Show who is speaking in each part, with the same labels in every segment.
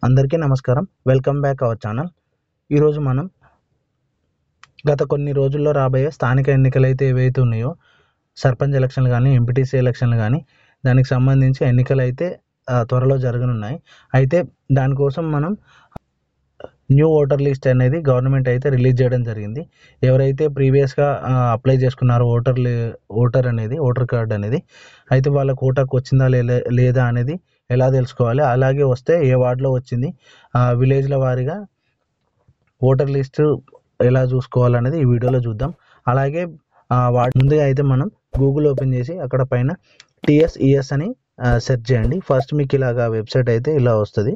Speaker 1: అందరికీ నమస్కారం. Welcome back our channel. ఈరోజు మనం గత కొన్ని రోజుల్లో రాబోయే స్థానిక ఎన్నికలైతే ఏవైతే ఉన్నాయో, సర్పంచ్ ఎలక్షన్లు కానీ, ఎంపీటీసీ ఎలక్షన్లు కానీ, దానికి సంబంధించి ఎన్నికలైతే త్వరలో జరగనున్నాయి. అయితే దానికోసం మనం న్యూ ఓటర్ లిస్ట్ అనేది గవర్నమెంట్ అయితే రిలీజ్ చేయడం జరిగింది. ఎవరైతే ప్రీవియస్గా అప్లై చేసుకున్నారో ఓటర్ కార్డ్ అనేది, అయితే వాళ్ళకు ఓటాకు వచ్చిందా లేదా అనేది ఎలా తెలుసుకోవాలి, అలాగే వస్తే ఏ వార్డులో వచ్చింది, విలేజ్ల వారీగా ఓటర్ లిస్టు ఎలా చూసుకోవాలనేది ఈ వీడియోలో చూద్దాం. అలాగే వార్డు ముందుగా అయితే మనం గూగుల్ ఓపెన్ చేసి అక్కడ పైన TSES అని సెర్చ్ చేయండి. ఫస్ట్ మీకు ఇలాగా వెబ్సైట్ అయితే ఇలా వస్తుంది.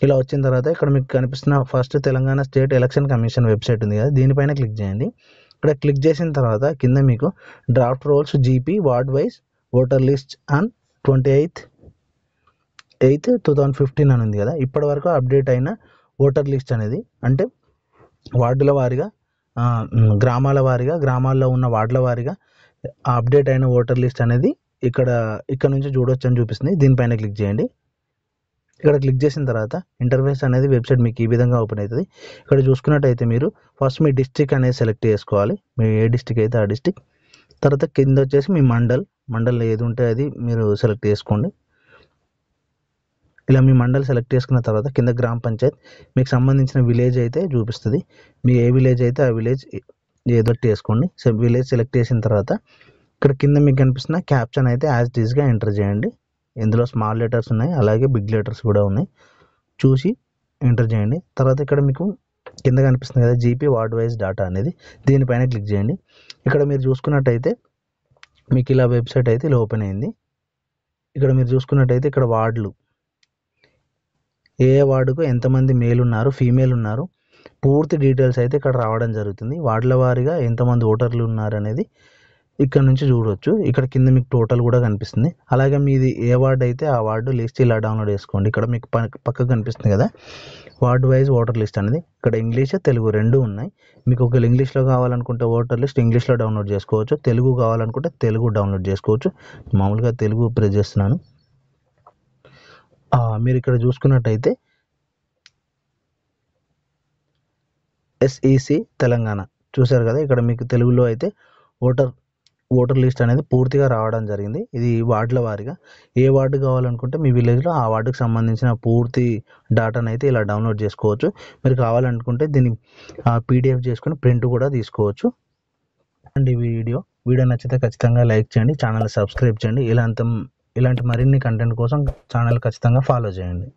Speaker 1: ఇలా వచ్చిన తర్వాత ఇక్కడ మీకు కనిపిస్తున్న first Telangana state election commission website ఉంది కదా, దీనిపైన క్లిక్ చేయండి. ఇక్కడ క్లిక్ చేసిన తర్వాత కింద మీకు draft rolls GP ward wise voter list on 28/8/2015 అని ఉంది కదా. ఇప్పటి వరకు అప్డేట్ అయిన ఓటర్ లిస్ట్ అనేది, అంటే వార్డుల వారీగా, గ్రామాల వారీగా, గ్రామాల్లో ఉన్న వార్డుల వారీగా అప్డేట్ అయిన ఓటర్ లిస్ట్ అనేది ఇక్కడ నుంచి చూడొచ్చు అని చూపిస్తుంది. దీనిపైన క్లిక్ చేయండి. ఇక్కడ క్లిక్ చేసిన తర్వాత ఇంటర్ఫేస్ అనేది వెబ్సైట్ మీకు ఈ విధంగా ఓపెన్ అవుతుంది. ఇక్కడ చూసుకున్నట్టయితే మీరు ఫస్ట్ మీ డిస్ట్రిక్ట్ అనేది సెలెక్ట్ చేసుకోవాలి. మీ ఏ డిస్ట్రిక్ట్ అయితే ఆ డిస్ట్రిక్ట్. తర్వాత కింద వచ్చేసి మీ మండల్ ఏది ఉంటే అది మీరు సెలెక్ట్ చేసుకోండి. ఇలా మీ మండల్ సెలెక్ట్ చేసుకున్న తర్వాత కింద గ్రామ పంచాయత్ మీకు సంబంధించిన విలేజ్ అయితే చూపిస్తుంది. మీ ఏ విలేజ్ అయితే ఆ విలేజ్ ఏదో వేసుకోండి. విలేజ్ సెలెక్ట్ చేసిన తర్వాత ఇక్కడ కింద మీకు కనిపిస్తున్న క్యాప్షన్ అయితే యాజ్ ఇట్ ఈస్గా ఎంటర్ చేయండి. ఇందులో స్మాల్ లెటర్స్ ఉన్నాయి, అలాగే బిగ్ లెటర్స్ కూడా ఉన్నాయి. చూసి ఎంటర్ చేయండి. తర్వాత ఇక్కడ మీకు కింద కనిపిస్తుంది కదా GP వార్డ్ వైజ్ డాటా అనేది, దీనిపైన క్లిక్ చేయండి. ఇక్కడ మీరు చూసుకున్నట్టయితే మీకు ఇలా వెబ్సైట్ అయితే ఇలా ఓపెన్ అయింది. ఇక్కడ మీరు చూసుకున్నట్టయితే ఇక్కడ వార్డులు, ఏ వార్డుకు ఎంతమంది మేల్ ఉన్నారు, ఫీమేల్ ఉన్నారు, పూర్తి డీటెయిల్స్ అయితే ఇక్కడ రావడం జరుగుతుంది. వార్డుల వారీగా ఎంతమంది ఓటర్లు ఉన్నారు అనేది ఇక్కడ నుంచి చూడవచ్చు. ఇక్కడ కింద మీకు టోటల్ కూడా కనిపిస్తుంది. అలాగే మీది ఏ వార్డు అయితే ఆ వార్డు లిస్ట్ ఇలా డౌన్లోడ్ చేసుకోండి. ఇక్కడ మీకు పక్కకు కనిపిస్తుంది కదా వార్డు వైజ్ ఓటర్ లిస్ట్ అనేది. ఇక్కడ ఇంగ్లీష్, తెలుగు రెండు ఉన్నాయి. మీకు ఒకవేళ ఇంగ్లీష్లో కావాలనుకుంటే ఓటర్ లిస్ట్ ఇంగ్లీష్లో డౌన్లోడ్ చేసుకోవచ్చు, తెలుగు కావాలనుకుంటే తెలుగు డౌన్లోడ్ చేసుకోవచ్చు. మామూలుగా తెలుగు ప్రెస్ చేస్తున్నాను. మీరు ఇక్కడ చూసుకున్నట్టయితే SEC తెలంగాణ చూసారు కదా. ఇక్కడ మీకు తెలుగులో అయితే ఓటర్ లిస్ట్ అనేది పూర్తిగా రావడం జరిగింది. ఇది వార్డుల వారీగా. ఏ వార్డు కావాలనుకుంటే మీ విలేజ్లో ఆ వార్డుకి సంబంధించిన పూర్తి డాటాను అయితే ఇలా డౌన్లోడ్ చేసుకోవచ్చు. మీరు కావాలనుకుంటే దీన్ని PDF చేసుకుని ప్రింట్ కూడా తీసుకోవచ్చు. అండ్ ఈ వీడియో నచ్చితే ఖచ్చితంగా లైక్ చేయండి, ఛానల్ సబ్స్క్రైబ్ చేయండి. ఇలాంటి మరిన్ని కంటెంట్ కోసం ఛానల్ ఖచ్చితంగా ఫాలో చేయండి.